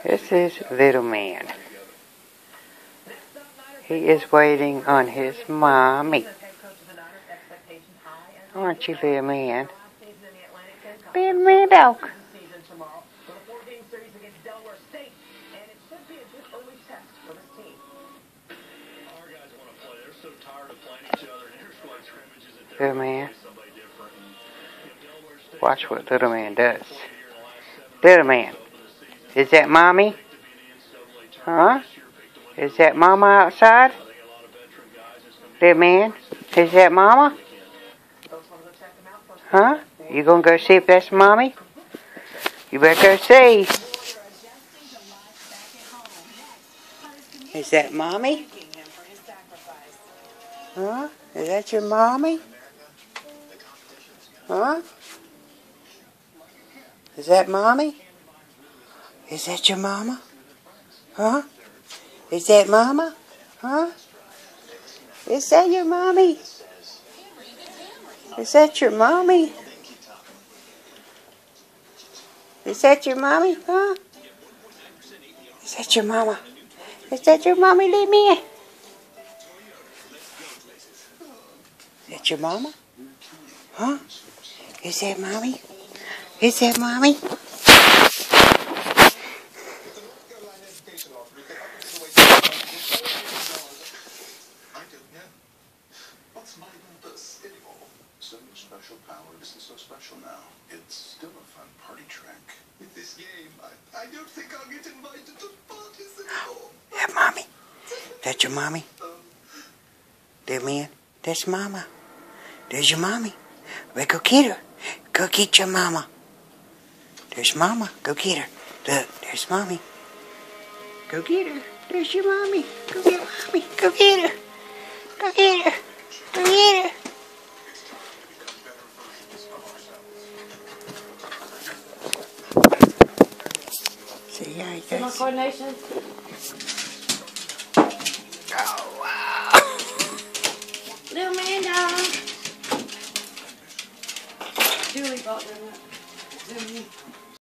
This is little man. He is waiting on his mommy. Aren't you, little man? Little man dog. Little man. Watch what little man does. Little man. Is that mommy? Huh? Is that mama outside? Little man? Is that mama? Huh? You gonna go see if that's mommy? You better go see. Is that mommy? Huh? Is that your mommy? Huh? Is that mommy? Is that your mama? Huh? Is that mama? Huh? Is that your mommy? Is that your mommy? Is that your mommy? Huh? Is that your mama? Is that your mommy, little man? Is that your mama? Huh? Is that mommy? Is that mommy? What's not even this anymore? So special power isn't so special now. It's still a fun party trick. With this game, I don't think I'll get invited to parties anymore. Yeah, mommy. That's your mommy? Little man, that's mama. There's your mommy. Well, go get her. Go get your mama. There's mama. Go get her. Look, there's mommy. Go get her. There's your mommy. Go get mommy. Go get her. Go get her. Go get her. See how he More goes. coordination. Oh, wow. Little man dog. Julie bought them up.